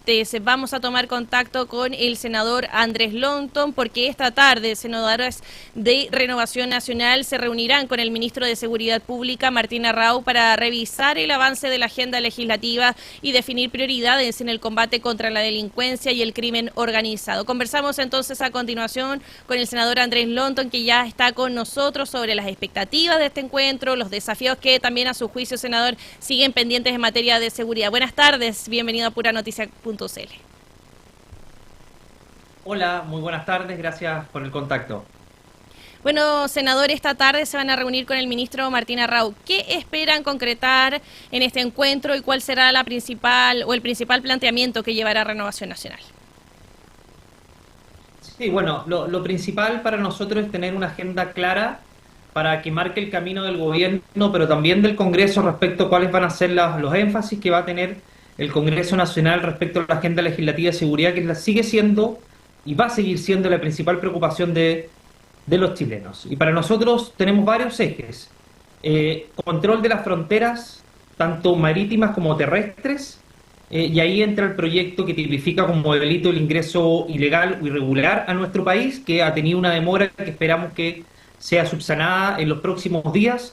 antes vamos a tomar contacto con el senador Andrés Lonton, porque esta tarde senadores de Renovación Nacional se reunirán con el ministro de Seguridad Pública, Martín Arrau, para revisar el avance de la agenda legislativa y definir prioridades en el combate contra la delincuencia y el crimen organizado. Conversamos entonces a continuación con el senador Andrés Lonton, que ya está con nosotros, sobre las expectativas de este encuentro, los desafíos que también a su juicio, senador, siguen pendientes en materia de seguridad. Buenas tardes, bienvenido a PuraNoticia.cl. Hola, muy buenas tardes, gracias por el contacto. Bueno, senador, esta tarde se van a reunir con el ministro Martín Arrau. ¿Qué esperan concretar en este encuentro y cuál será el principal planteamiento que llevará Renovación Nacional? Sí, bueno, lo principal para nosotros es tener una agenda clara para que marque el camino del gobierno, pero también del Congreso respecto a cuáles van a ser los énfasis que va a tener el Congreso Nacional respecto a la agenda legislativa de seguridad, que sigue siendo y va a seguir siendo la principal preocupación de los chilenos. Y para nosotros tenemos varios ejes. Control de las fronteras, tanto marítimas como terrestres, y ahí entra el proyecto que tipifica como delito el ingreso ilegal o irregular a nuestro país, que ha tenido una demora que esperamos que sea subsanada en los próximos días.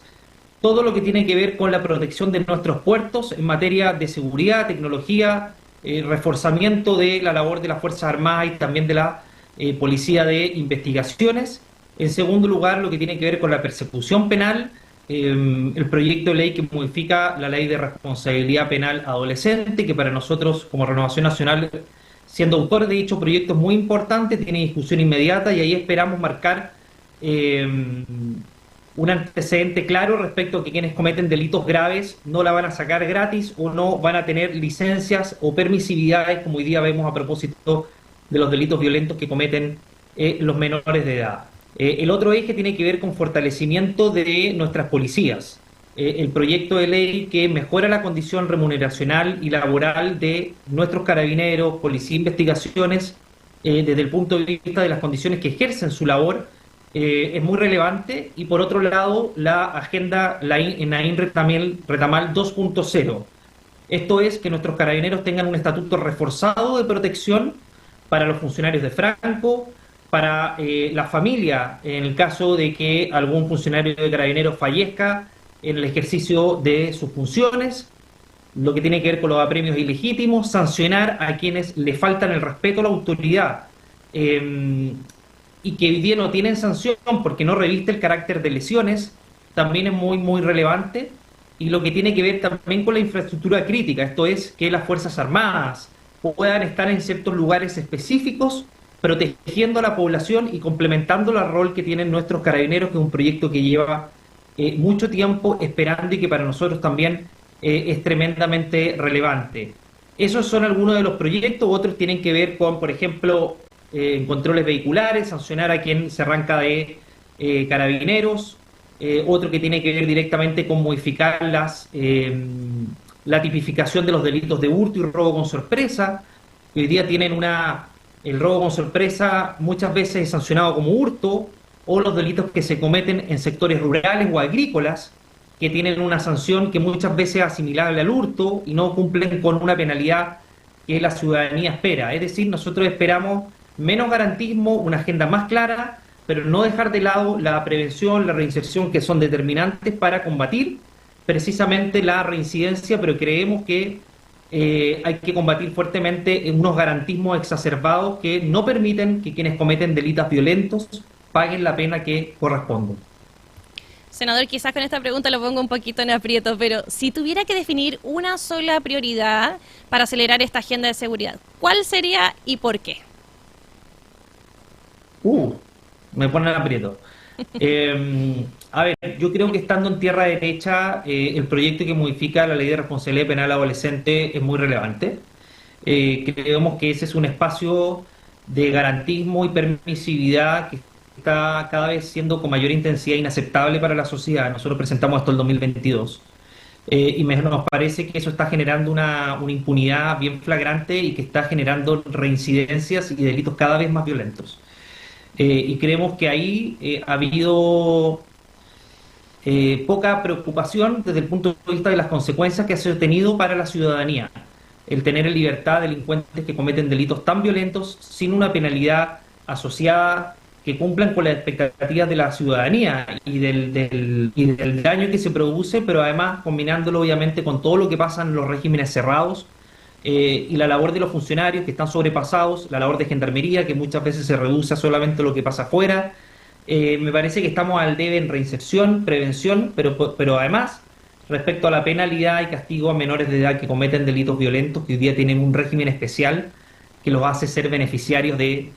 Todo lo que tiene que ver con la protección de nuestros puertos en materia de seguridad, tecnología, reforzamiento de la labor de las Fuerzas Armadas y también de la Policía de Investigaciones. En segundo lugar, lo que tiene que ver con la persecución penal, el proyecto de ley que modifica la ley de responsabilidad penal adolescente, que para nosotros como Renovación Nacional, siendo autores de dicho proyecto, es muy importante, tiene discusión inmediata y ahí esperamos marcar un antecedente claro respecto a que quienes cometen delitos graves no la van a sacar gratis o no van a tener licencias o permisividades, como hoy día vemos a propósito de los delitos violentos que cometen los menores de edad. El otro eje tiene que ver con fortalecimiento de nuestras policías. El proyecto de ley que mejora la condición remuneracional y laboral de nuestros carabineros, policía e investigaciones, desde el punto de vista de las condiciones que ejercen su labor, es muy relevante. Y por otro lado, la agenda Nain Retamal 2.0. Esto es que nuestros carabineros tengan un estatuto reforzado de protección para los funcionarios de Franco, para la familia, en el caso de que algún funcionario de carabineros fallezca en el ejercicio de sus funciones, lo que tiene que ver con los apremios ilegítimos, sancionar a quienes le faltan el respeto a la autoridad, y que hoy día no tienen sanción porque no reviste el carácter de lesiones, también es muy relevante. Y lo que tiene que ver también con la infraestructura crítica, esto es que las Fuerzas Armadas puedan estar en ciertos lugares específicos, protegiendo a la población y complementando el rol que tienen nuestros carabineros, que es un proyecto que lleva mucho tiempo esperando y que para nosotros también es tremendamente relevante. Esos son algunos de los proyectos. Otros tienen que ver con, por ejemplo, controles vehiculares, sancionar a quien se arranca de carabineros. Otro que tiene que ver directamente con modificar la tipificación de los delitos de hurto y robo con sorpresa, que hoy día tienen el robo con sorpresa muchas veces es sancionado como hurto, o los delitos que se cometen en sectores rurales o agrícolas, que tienen una sanción que muchas veces es asimilable al hurto y no cumplen con una penalidad que la ciudadanía espera. Es decir, nosotros esperamos menos garantismo, una agenda más clara, pero no dejar de lado la prevención, la reinserción, que son determinantes para combatir precisamente la reincidencia, pero creemos que hay que combatir fuertemente unos garantismos exacerbados que no permiten que quienes cometen delitos violentos paguen la pena que corresponde. Senador, quizás con esta pregunta lo pongo un poquito en aprieto, pero si tuviera que definir una sola prioridad para acelerar esta agenda de seguridad, ¿cuál sería y por qué? Me pone en aprieto. A ver, yo creo que estando en tierra derecha, el proyecto que modifica la ley de responsabilidad penal adolescente es muy relevante. Creemos que ese es un espacio de garantismo y permisividad que está cada vez siendo con mayor intensidad inaceptable para la sociedad. Nosotros presentamos esto el 2022. Y nos parece que eso está generando una impunidad bien flagrante y que está generando reincidencias y delitos cada vez más violentos. Y creemos que ahí ha habido poca preocupación desde el punto de vista de las consecuencias que ha tenido para la ciudadanía. el tener en libertad delincuentes que cometen delitos tan violentos sin una penalidad asociada que cumplan con las expectativas de la ciudadanía y del daño que se produce, pero además combinándolo obviamente con todo lo que pasa en los regímenes cerrados, y la labor de los funcionarios que están sobrepasados, la labor de gendarmería que muchas veces se reduce a solamente lo que pasa afuera. Me parece que estamos al debe en reinserción, prevención, pero además respecto a la penalidad y castigo a menores de edad que cometen delitos violentos, que hoy día tienen un régimen especial que los hace ser beneficiarios de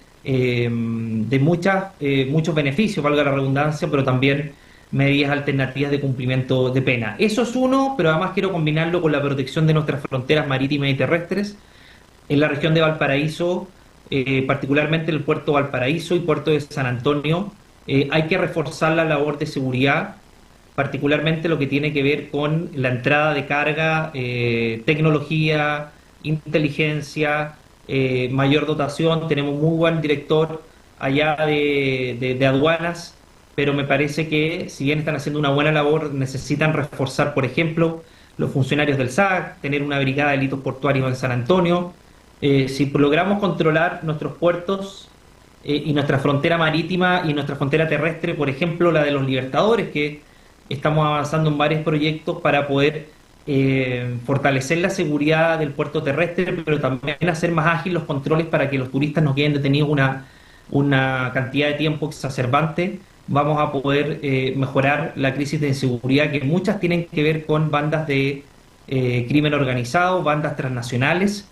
muchos beneficios, valga la redundancia, pero también medidas alternativas de cumplimiento de pena. Eso es uno, pero además quiero combinarlo con la protección de nuestras fronteras marítimas y terrestres. En la región de Valparaíso, particularmente el puerto de Valparaíso y puerto de San Antonio, hay que reforzar la labor de seguridad, particularmente lo que tiene que ver con la entrada de carga, tecnología, inteligencia, mayor dotación. Tenemos muy buen director allá de aduanas, pero me parece que si bien están haciendo una buena labor, necesitan reforzar, por ejemplo, los funcionarios del SAC, tener una brigada de delitos portuarios en San Antonio. Si logramos controlar nuestros puertos y nuestra frontera marítima y nuestra frontera terrestre, por ejemplo, la de los Libertadores, que estamos avanzando en varios proyectos para poder fortalecer la seguridad del puerto terrestre, pero también hacer más ágiles los controles para que los turistas no queden detenidos una cantidad de tiempo exacerbante. Vamos a poder mejorar la crisis de inseguridad, que muchas tienen que ver con bandas de crimen organizado, bandas transnacionales,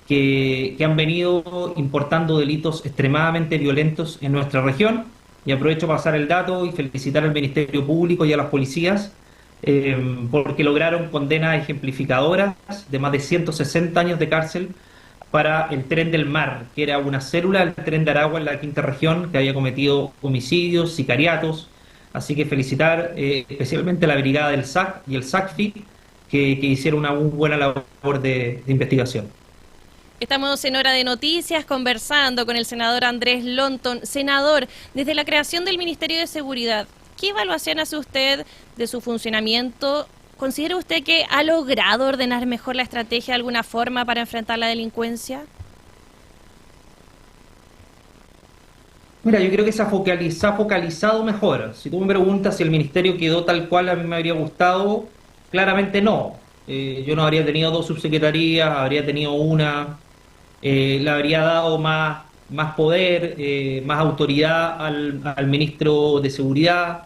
que han venido importando delitos extremadamente violentos en nuestra región. Y aprovecho para pasar el dato y felicitar al Ministerio Público y a las policías porque lograron condenas ejemplificadoras de más de 160 años de cárcel para el Tren del Mar, que era una célula del Tren de Aragua en la quinta región, que había cometido homicidios, sicariatos. Así que felicitar especialmente a la brigada del SAC y el SACFI, que hicieron una muy buena labor de investigación. Estamos en Hora de Noticias conversando con el senador Andrés Lonton. Senador, desde la creación del Ministerio de Seguridad, ¿qué evaluación hace usted de su funcionamiento? ¿Considera usted que ha logrado ordenar mejor la estrategia de alguna forma para enfrentar la delincuencia? Mira, yo creo que se ha focalizado mejor. Si tú me preguntas si el ministerio quedó tal cual a mí me habría gustado, claramente no. Yo no habría tenido 2 subsecretarías, habría tenido una, le habría dado más poder, más autoridad al ministro de Seguridad,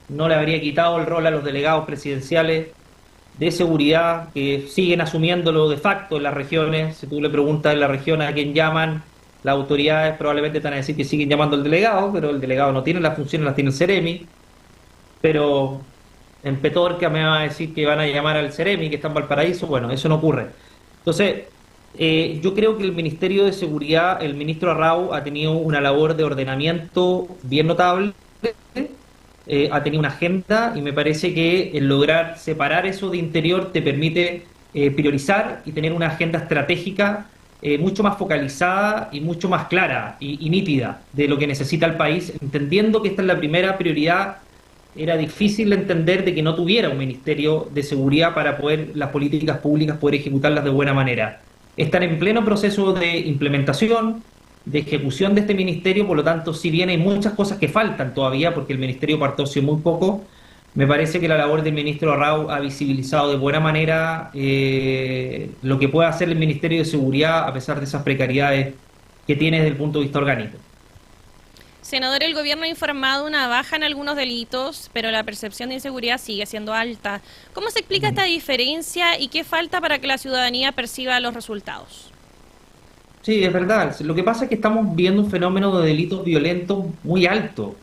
no le habría quitado el rol a los delegados presidenciales de seguridad, que siguen asumiéndolo de facto en las regiones. Si tú le preguntas en la región a quién llaman, las autoridades probablemente te van a decir que siguen llamando al delegado, pero el delegado no tiene las funciones, las tiene el Ceremi. Pero en Petorca me va a decir que van a llamar al Ceremi, que está en Valparaíso. Bueno, eso no ocurre. Entonces, yo creo que el Ministerio de Seguridad, el ministro Arrau, ha tenido una labor de ordenamiento bien notable, ha tenido una agenda, y me parece que el lograr separar eso de interior te permite priorizar y tener una agenda estratégica mucho más focalizada y mucho más clara y nítida de lo que necesita el país, entendiendo que esta es la primera prioridad. Era difícil entender de que no tuviera un Ministerio de Seguridad para poder las políticas públicas poder ejecutarlas de buena manera. Están en pleno proceso de implementación, de ejecución de este ministerio. Por lo tanto, si bien hay muchas cosas que faltan todavía, porque el ministerio partió hace muy poco, me parece que la labor del ministro Arrau ha visibilizado de buena manera lo que puede hacer el Ministerio de Seguridad a pesar de esas precariedades que tiene desde el punto de vista orgánico. Senador, el gobierno ha informado una baja en algunos delitos, pero la percepción de inseguridad sigue siendo alta. ¿Cómo se explica esta diferencia y qué falta para que la ciudadanía perciba los resultados? Sí, es verdad. Lo que pasa es que estamos viendo un fenómeno de delitos violentos muy alto.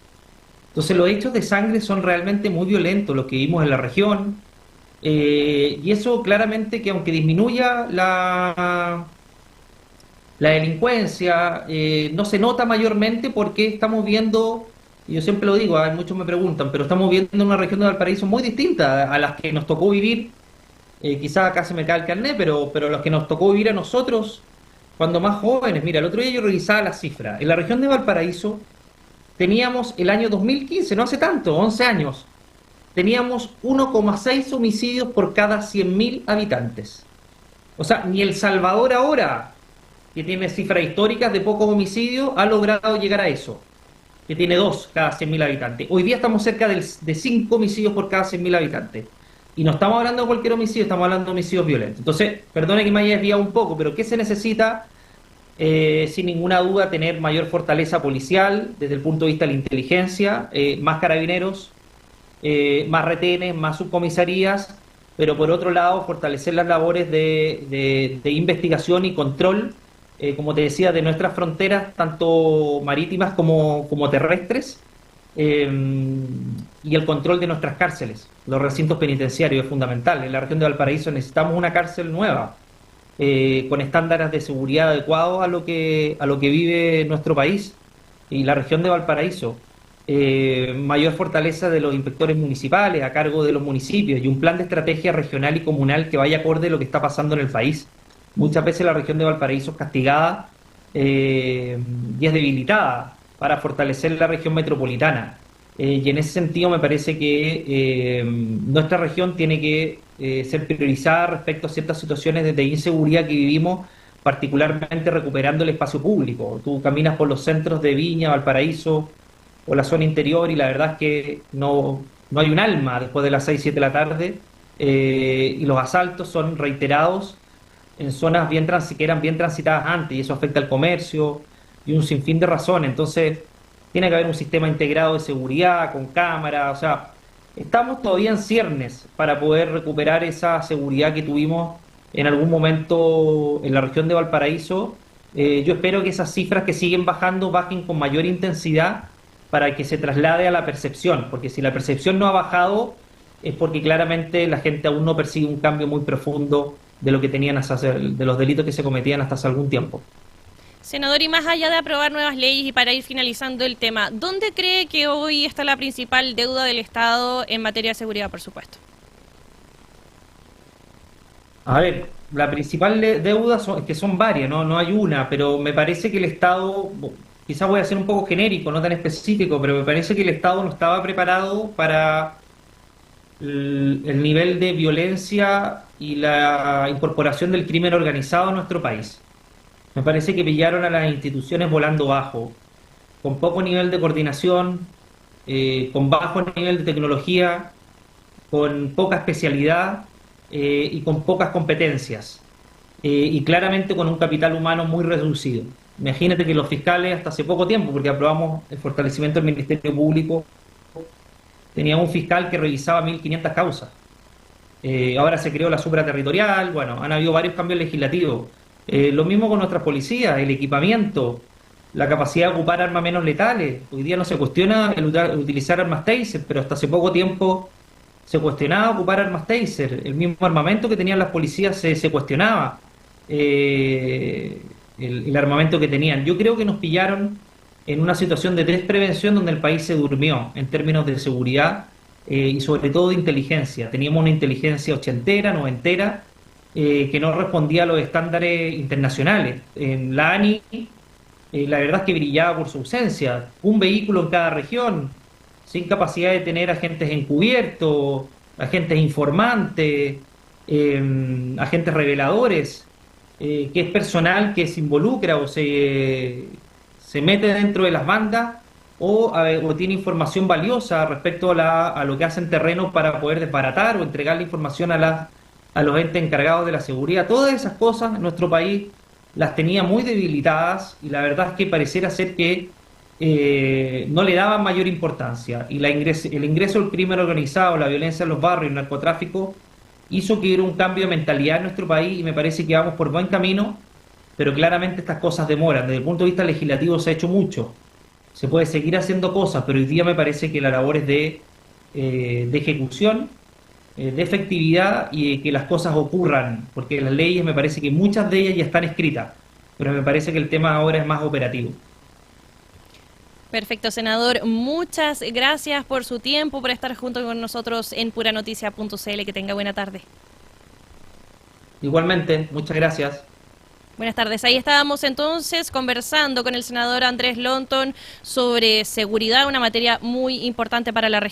Entonces los hechos de sangre son realmente muy violentos, los que vimos en la región. Y eso claramente que aunque disminuya la delincuencia, no se nota mayormente porque estamos viendo, y yo siempre lo digo, muchos me preguntan, pero estamos viendo una región de Valparaíso muy distinta a las que nos tocó vivir. Quizás acá se me cae el carnet, pero los que nos tocó vivir a nosotros cuando más jóvenes. Mira, el otro día yo revisaba las cifras. En la región de Valparaíso teníamos el año 2015, no hace tanto, 11 años, teníamos 1,6 homicidios por cada 100.000 habitantes. O sea, ni El Salvador ahora, que tiene cifras históricas de pocos homicidios, ha logrado llegar a eso, que tiene 2 cada 100.000 habitantes. Hoy día estamos cerca de 5 homicidios por cada 100.000 habitantes. Y no estamos hablando de cualquier homicidio, estamos hablando de homicidios violentos. Entonces, perdone que me haya desviado un poco, pero ¿qué se necesita? Sin ninguna duda, tener mayor fortaleza policial desde el punto de vista de la inteligencia, más carabineros, más retenes, más subcomisarías, pero por otro lado, fortalecer las labores de investigación y control, como te decía, de nuestras fronteras, tanto marítimas como terrestres, eh, y el control de nuestras cárceles, los recintos penitenciarios es fundamental. En la región de Valparaíso necesitamos una cárcel nueva, con estándares de seguridad adecuados a lo que vive nuestro país y la región de Valparaíso. Mayor fortaleza de los inspectores municipales a cargo de los municipios y un plan de estrategia regional y comunal que vaya acorde a lo que está pasando en el país. Muchas veces la región de Valparaíso es castigada, y es debilitada para fortalecer la región metropolitana. Y en ese sentido me parece que nuestra región tiene que ser priorizada respecto a ciertas situaciones de inseguridad que vivimos, particularmente recuperando el espacio público. Tú caminas por los centros de Viña, Valparaíso o la zona interior y la verdad es que no hay un alma después de las 6 7 de la tarde, y los asaltos son reiterados en zonas que eran bien transitadas antes y eso afecta al comercio y un sinfín de razones. Entonces tiene que haber un sistema integrado de seguridad con cámaras, o sea, estamos todavía en ciernes para poder recuperar esa seguridad que tuvimos en algún momento en la región de Valparaíso. Yo espero que esas cifras que siguen bajando bajen con mayor intensidad para que se traslade a la percepción, porque si la percepción no ha bajado es porque claramente la gente aún no percibe un cambio muy profundo de lo que tenían de los delitos que se cometían hasta hace algún tiempo. Senador, y más allá de aprobar nuevas leyes y para ir finalizando el tema, ¿dónde cree que hoy está la principal deuda del Estado en materia de seguridad, por supuesto? A ver, la principal deuda es que son varias, no hay una, pero me parece que el Estado, quizás voy a ser un poco genérico, no tan específico, pero me parece que el Estado no estaba preparado para el nivel de violencia y la incorporación del crimen organizado a nuestro país. Me parece que pillaron a las instituciones volando bajo, con poco nivel de coordinación, con bajo nivel de tecnología, con poca especialidad, y con pocas competencias, y claramente con un capital humano muy reducido. Imagínate que los fiscales hasta hace poco tiempo, porque aprobamos el fortalecimiento del Ministerio Público, teníamos un fiscal que revisaba 1.500 causas. Ahora se creó la supraterritorial, bueno, han habido varios cambios legislativos. Lo mismo con nuestras policías, el equipamiento, la capacidad de ocupar armas menos letales. Hoy día no se cuestiona el utilizar armas taser, pero hasta hace poco tiempo se cuestionaba ocupar armas taser. El mismo armamento que tenían las policías se cuestionaba, el armamento que tenían. Yo creo que nos pillaron en una situación de desprevención donde el país se durmió en términos de seguridad, y sobre todo de inteligencia. Teníamos una inteligencia ochentera, noventera, que no respondía a los estándares internacionales. En la ANI, la verdad es que brillaba por su ausencia. Un vehículo en cada región, sin capacidad de tener agentes encubiertos, agentes informantes, agentes reveladores, que es personal que se involucra o se mete dentro de las bandas o tiene información valiosa respecto a lo que hacen terreno para poder desbaratar o entregar la información a los entes encargados de la seguridad. Todas esas cosas en nuestro país las tenía muy debilitadas y la verdad es que pareciera ser que no le daban mayor importancia. Y el ingreso del crimen organizado, la violencia en los barrios, el narcotráfico, hizo que hubiera un cambio de mentalidad en nuestro país y me parece que vamos por buen camino, pero claramente estas cosas demoran. Desde el punto de vista legislativo se ha hecho mucho. Se puede seguir haciendo cosas, pero hoy día me parece que la labor es de ejecución, de efectividad y que las cosas ocurran, porque las leyes me parece que muchas de ellas ya están escritas, pero me parece que el tema ahora es más operativo. Perfecto, senador. Muchas gracias por su tiempo, por estar junto con nosotros en puranoticia.cl. Que tenga buena tarde. Igualmente, muchas gracias. Buenas tardes. Ahí estábamos entonces conversando con el senador Andrés Lonton sobre seguridad, una materia muy importante para la región.